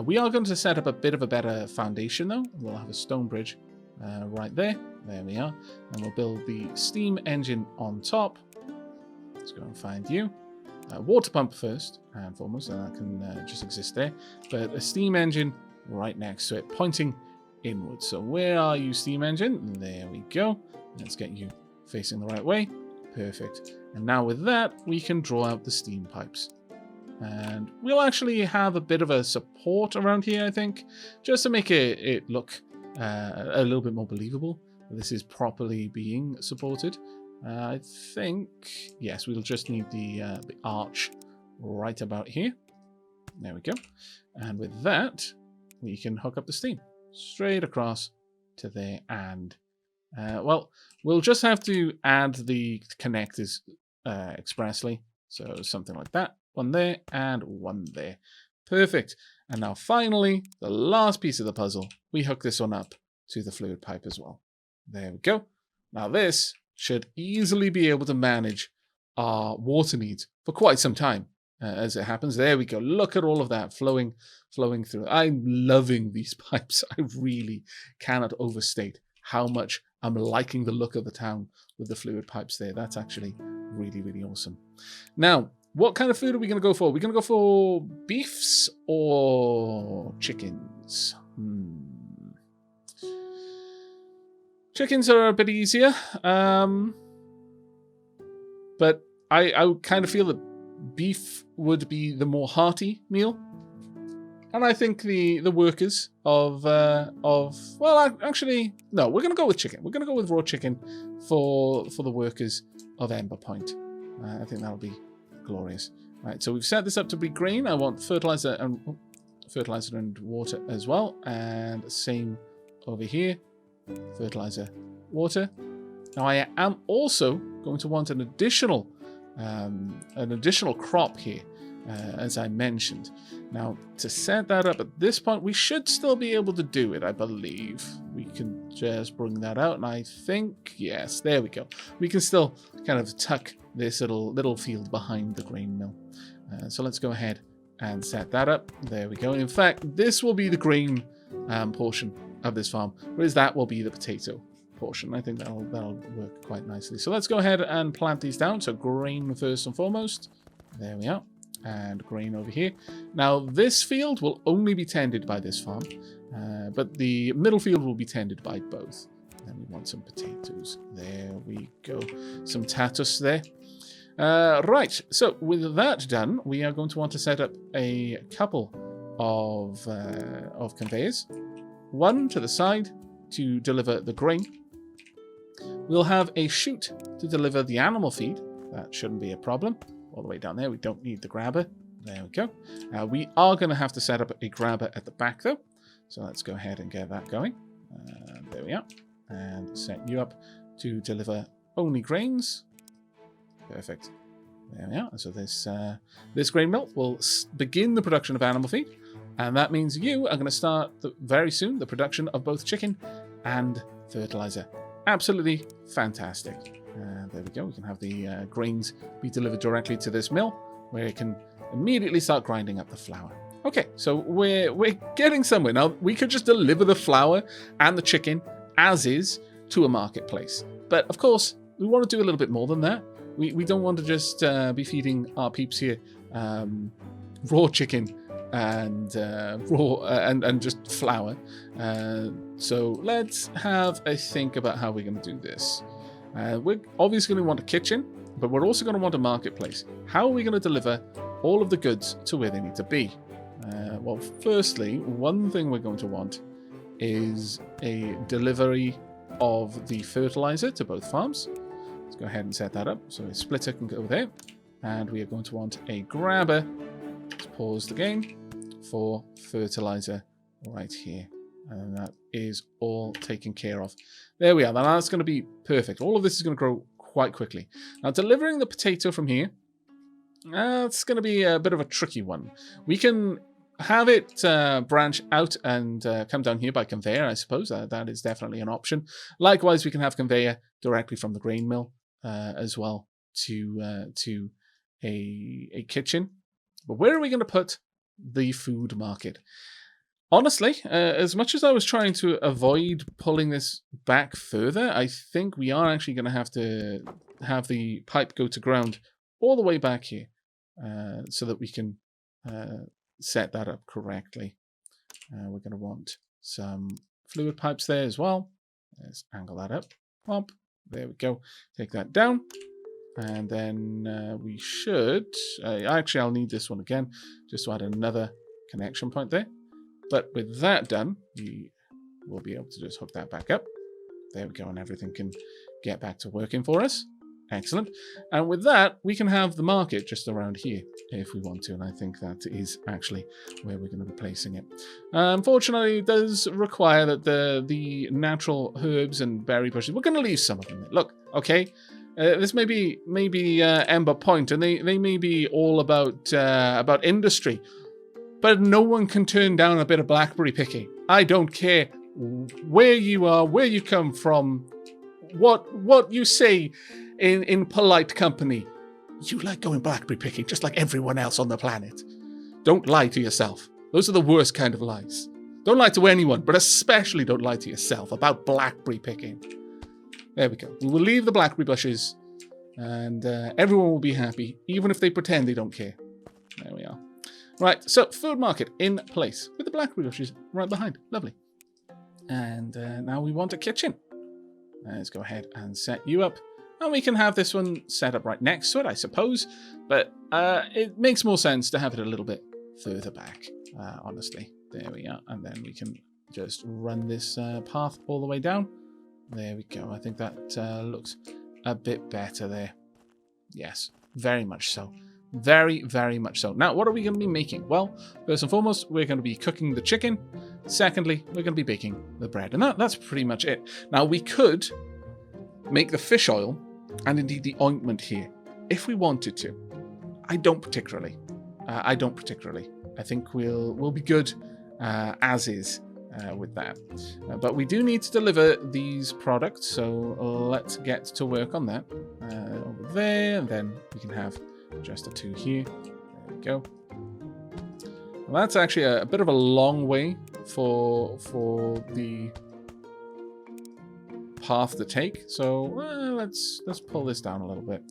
We are going to set up a bit of a better foundation though. We'll have a stone bridge right there. There we are. And we'll build the steam engine on top. Let's go and find you. Water pump first and foremost, and that can just exist there. But a steam engine right next to it, pointing inwards. So where are you, steam engine? There we go. Let's get you facing the right way. Perfect. And now with that, we can draw out the steam pipes. And we'll actually have a bit of a support around here, I think, just to make it look a little bit more believable. This is properly being supported. I think, yes, we'll just need the arch right about here. There we go. And with that, we can hook up the steam straight across to there. And, well, we'll just have to add the connectors expressly. So something like that. One there and one there. Perfect. And now finally, the last piece of the puzzle, we hook this one up to the fluid pipe as well. There we go. Now this should easily be able to manage our water needs for quite some time as it happens. There we go. Look at all of that flowing through. I'm loving these pipes. I really cannot overstate how much I'm liking the look of the town with the fluid pipes there. That's actually really, really awesome. Now, what kind of food are we going to go for? We're going to go for beefs or chickens? Chickens are a bit easier, but I kind of feel that beef would be the more hearty meal. And I think the workers of well, actually, no, we're going to go with chicken. We're going to go with raw chicken for the workers of Ember Point. I think that'll be glorious. Right, so we've set this up to be green. I want fertilizer and water as well, and same over here, fertilizer, water. Now I am also going to want an additional crop here, as I mentioned. Now to set that up at this point, we should still be able to do it. I believe we can just bring that out, and I think yes, there we go. We can still kind of tuck this little field behind the grain mill. So let's go ahead and set that up. There we go. In fact, this will be the grain portion of this farm, whereas that will be the potato portion. I think that'll work quite nicely. So let's go ahead and plant these down. So grain first and foremost. There we are. And grain over here. Now this field will only be tended by this farm, but the middle field will be tended by both. And we want some potatoes. There we go. Some tatus there. Right, so with that done, we are going to want to set up a couple of conveyors. One to the side to deliver the grain. We'll have a chute to deliver the animal feed. That shouldn't be a problem. All the way down there, we don't need the grabber. There we go. We are going to have to set up a grabber at the back though. So let's go ahead and get that going. There we are. And set you up to deliver only grains. Perfect. There we are. So this grain mill will begin the production of animal feed. And that means you are going to start very soon the production of both chicken and fertilizer. Absolutely fantastic. There we go. We can have the grains be delivered directly to this mill, where it can immediately start grinding up the flour. Okay, so we're getting somewhere. Now, we could just deliver the flour and the chicken as is to a marketplace. But, of course, we want to do a little bit more than that. We don't want to just be feeding our peeps here raw chicken and and just flour. So let's have a think about how we're going to do this. We're obviously going to want a kitchen, but we're also going to want a marketplace. How are we going to deliver all of the goods to where they need to be? Well, firstly, one thing we're going to want is a delivery of the fertilizer to both farms. Let's go ahead and set that up. So a splitter can go there. And we are going to want a grabber. Let's pause the game for fertilizer right here. And that is all taken care of. There we are. Now that's going to be perfect. All of this is going to grow quite quickly. Now delivering the potato from here, it's going to be a bit of a tricky one. We can have it branch out and come down here by conveyor, I suppose. That is definitely an option. Likewise, we can have conveyor directly from the grain mill as well to a kitchen. But where are we going to put the food market? Honestly, as much as I was trying to avoid pulling this back further, I think we are actually going to have the pipe go to ground all the way back here so that we can set that up correctly. We're going to want some fluid pipes there as well. Let's angle that up. Pop. There we go. Take that down. And then we should... actually, I'll need this one again just to add another connection point there. But with that done, we will be able to just hook that back up. There we go, and everything can get back to working for us. Excellent. And with that, we can have the market just around here if we want to, and I think that is actually where we're going to be placing it. Unfortunately, it does require that the natural herbs and berry bushes, we're going to leave some of them there. Look, okay, this may be Ember Point, and they may be all about industry. But no one can turn down a bit of blackberry picking. I don't care where you are, where you come from, what you say in polite company. You like going blackberry picking just like everyone else on the planet. Don't lie to yourself. Those are the worst kind of lies. Don't lie to anyone, but especially don't lie to yourself about blackberry picking. There we go. We will leave the blackberry bushes and everyone will be happy, even if they pretend they don't care. There we are. Right, so food market in place with the blackberry bushes right behind. Lovely. And now we want a kitchen. Let's go ahead and set you up. And we can have this one set up right next to it, I suppose. But it makes more sense to have it a little bit further back, honestly. There we are. And then we can just run this path all the way down. There we go. I think that looks a bit better there. Yes, very much so. Very, very much so. Now, what are we going to be making? Well, first and foremost, we're going to be cooking the chicken. Secondly, we're going to be baking the bread. And that's pretty much it. Now, we could make the fish oil and indeed the ointment here if we wanted to. I don't particularly. I think we'll be good as is with that. But we do need to deliver these products, so let's get to work on that. Over there, and then we can have just the two here. There we go. Well, that's actually a bit of a long way for the path to take. So let's pull this down a little bit.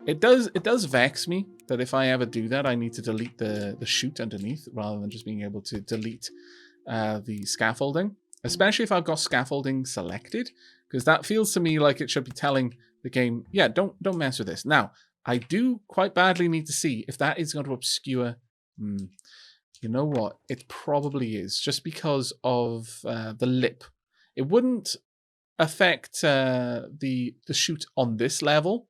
It does vex me that if I ever do that, I need to delete the chute underneath rather than just being able to delete the scaffolding, especially if I've got scaffolding selected, because that feels to me like it should be telling the game, yeah, don't mess with this. Now, I do quite badly need to see if that is going to obscure. You know what? It probably is, just because of the lip. It wouldn't affect the chute on this level,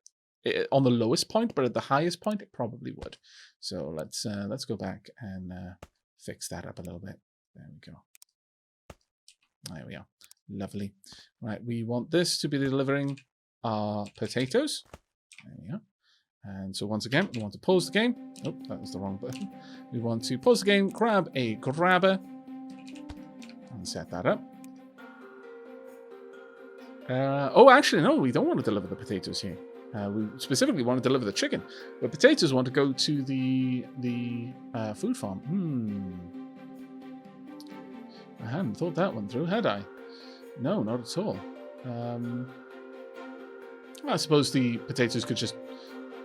on the lowest point, but at the highest point, it probably would. So let's go back and fix that up a little bit. There we go. There we are. Lovely. Right, we want this to be delivering our potatoes. There we are. And so once again, we want to pause the game. Oh, that was the wrong button. We want to pause the game, grab a grabber, and set that up. Oh, actually, no, we don't want to deliver the potatoes here. We specifically want to deliver the chicken. But potatoes want to go to the food farm. I hadn't thought that one through, had I? No, not at all. I suppose the potatoes could just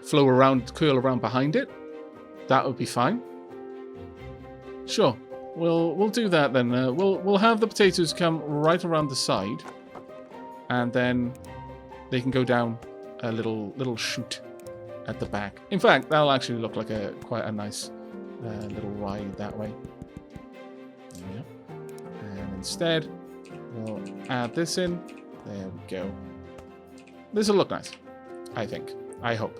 flow around, curl around behind it. That would be fine. Sure, we'll do that then. We'll have the potatoes come right around the side, and then they can go down a little chute at the back. In fact, that'll actually look like quite a nice little ride that way. Yeah. And instead, we'll add this in. There we go. This will look nice, I think. I hope.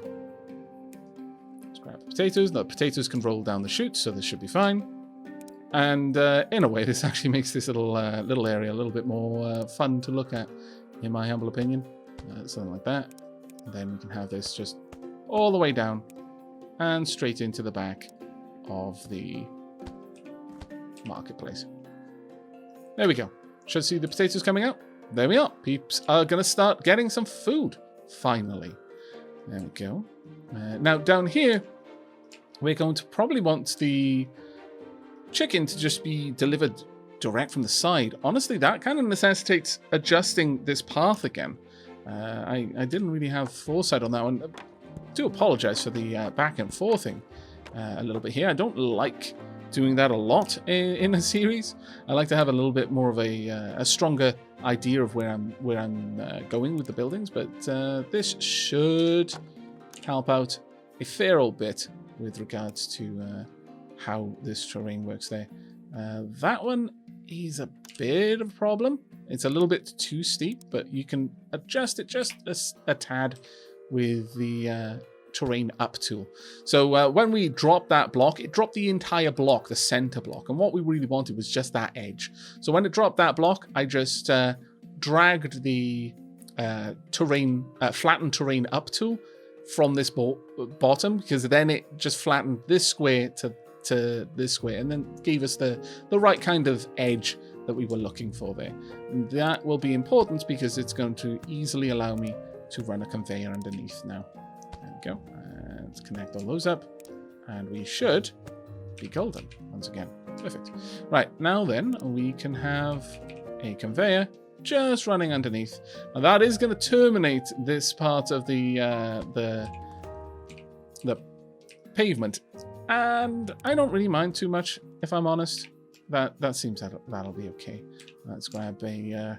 Let's grab the potatoes. The potatoes can roll down the chute, so this should be fine. And in a way, this actually makes this little area a little bit more fun to look at, in my humble opinion. Something like that. And then we can have this just all the way down and straight into the back of the marketplace. There we go. Should see the potatoes coming out. There we are. Peeps are going to start getting some food, finally. There we go. Now, down here, we're going to probably want the chicken to just be delivered direct from the side. Honestly, that kind of necessitates adjusting this path again. I didn't really have foresight on that one. I do apologize for the back and forthing a little bit here. I don't like doing that a lot in a series. I like to have a little bit more of a stronger idea of where I'm going with the buildings, but this should help out a fair old bit with regards to how this terrain works there. That one is a bit of a problem. It's a little bit too steep, but you can adjust it just a tad with the terrain up tool. So when we dropped that block, it dropped the entire block, the center block, and what we really wanted was just that edge. So when it dropped that block, I just dragged the flattened terrain up tool from this bottom, because then it just flattened this square to this square and then gave us the right kind of edge that we were looking for there. And that will be important because it's going to easily allow me to run a conveyor underneath now. There we go. And let's connect all those up. And we should be golden once again. Perfect. Right, now then, we can have a conveyor just running underneath. Now that is going to terminate this part of the pavement. And I don't really mind too much, if I'm honest. That seems that'll be okay. Let's grab a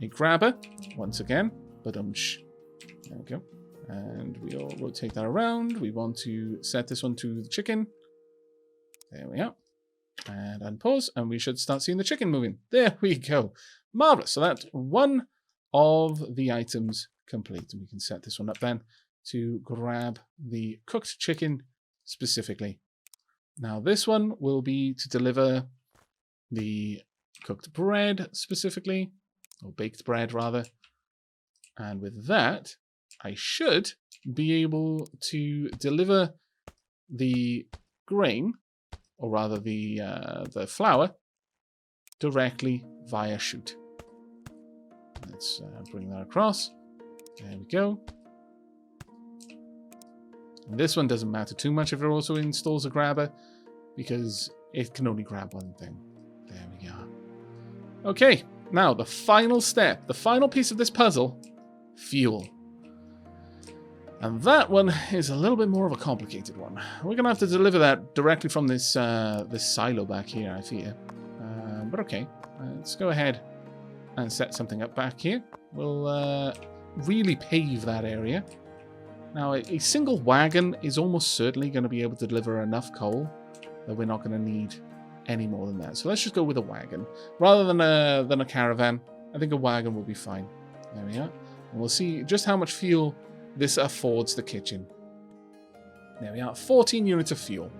grabber once again. There we go. And we'll rotate that around. We want to set this one to the chicken. There we are. And unpause, and we should start seeing the chicken moving. There we go. Marvelous. So that's one of the items complete. And we can set this one up then to grab the cooked chicken specifically. Now this one will be to deliver the cooked bread specifically, or baked bread rather. And with that, I should be able to deliver the grain, or rather the flour, directly via chute. Let's bring that across. There we go. And this one doesn't matter too much if it also installs a grabber, because it can only grab one thing. There we go. Okay, Now, the final step, the final piece of this puzzle, fuel. And that one is a little bit more of a complicated one. We're going to have to deliver that directly from this this silo back here, I fear. But okay, let's go ahead and set something up back here. We'll really pave that area. Now, a single wagon is almost certainly going to be able to deliver enough coal that we're not going to need any more than that. So let's just go with a wagon. Rather than a caravan, I think a wagon will be fine. There we are. And we'll see just how much fuel this affords the kitchen. There we are, 14 units of fuel.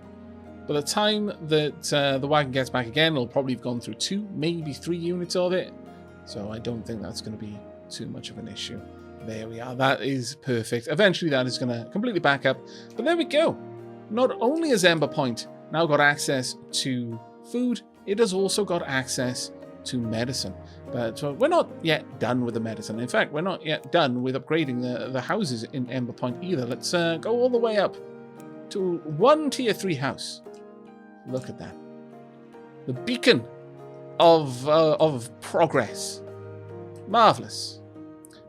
By the time that the wagon gets back again, it'll probably have gone through 2, maybe 3 units of it. So I don't think that's going to be too much of an issue. There we are, that is perfect. Eventually that is going to completely back up. But there we go. Not only has Ember Point now got access to food, it has also got access to medicine. But we're not yet done with the medicine. In fact, we're not yet done with upgrading the houses in Ember Point either. Let's go all the way up to 1 tier 3 house. Look at that. The beacon of progress. Marvelous.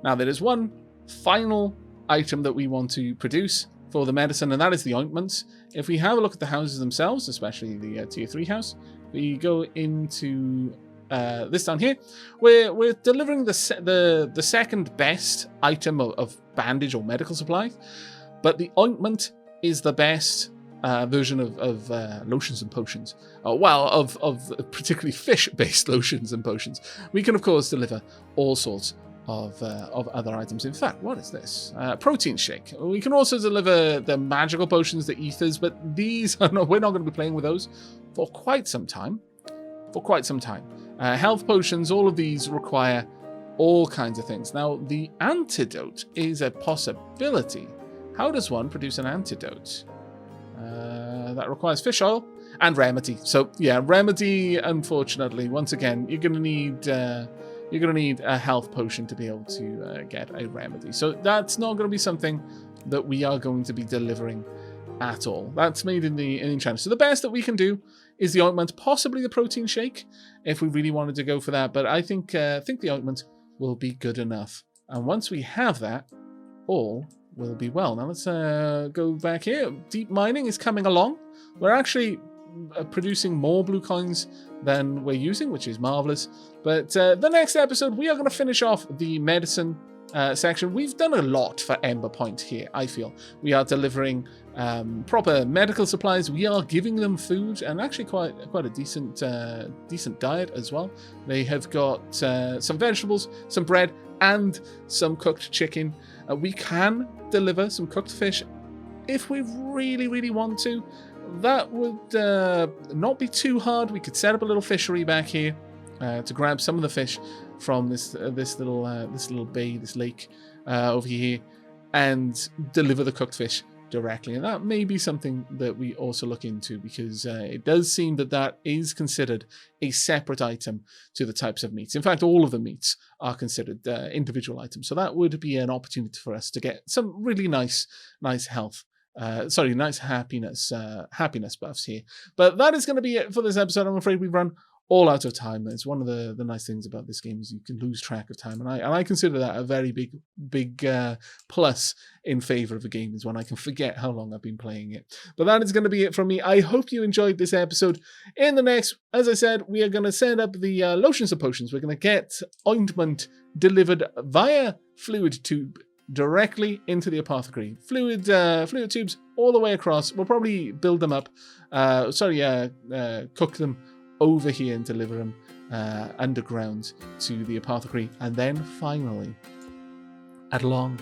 Now there is one final item that we want to produce for the medicine, and that is the ointments. If we have a look at the houses themselves, especially the tier 3 house, we go into this down here. We're delivering the second best item of bandage or medical supplies, but the ointment is the best version of lotions and potions. Of particularly fish-based lotions and potions. We can of course deliver all sorts of other items. In fact, what is this? Protein shake. We can also deliver the magical potions, the ethers, but these we're not going to be playing with those for quite some time. Health potions, all of these require all kinds of things. Now, the antidote is a possibility. How does one produce an antidote? That requires fish oil and remedy. So yeah, remedy, unfortunately, once again, you're going to need a health potion to be able to get a remedy. So that's not going to be something that we are going to be delivering at all. That's made in China. So the best that we can do is the ointment, possibly the protein shake, if we really wanted to go for that. But I think the ointment will be good enough. And once we have that, all will be well. Now let's go back here. Deep mining is coming along. We're actually producing more blue coins than we're using, which is marvelous. But the next episode, we are going to finish off the medicine section. We've done a lot for Ember Point here, I feel. We are delivering proper medical supplies. We are giving them food, and actually quite a decent diet as well. They have got some vegetables, some bread, and some cooked chicken. We can deliver some cooked fish if we really want to. That would not be too hard. We could set up a little fishery back here to grab some of the fish from this little bay, this lake over here, and deliver the cooked fish directly. And that may be something that we also look into, because it does seem that is considered a separate item to the types of meats. In fact, all of the meats are considered individual items. So that would be an opportunity for us to get some really nice health. Nice happiness buffs here. But that is going to be it for this episode. I'm afraid we've run all out of time. It's one of the nice things about this game is you can lose track of time, and I consider that a very big plus in favor of a game, is when I can forget how long I've been playing it. But that is going to be it from me. I hope you enjoyed this episode. In the next, as I said, we are going to set up the lotions and potions. We're going to get ointment delivered via fluid tube directly into the apothecary. Fluid tubes all the way across. We'll probably build them up. Cook them over here and deliver them underground to the apothecary. And then finally, at long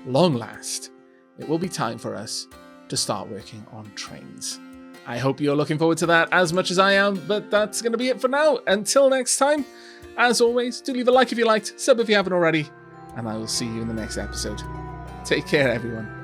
last, it will be time for us to start working on trains. I hope you're looking forward to that as much as I am, but that's going to be it for now. Until next time, as always, do leave a like if you liked, sub if you haven't already, and I will see you in the next episode. Take care, everyone.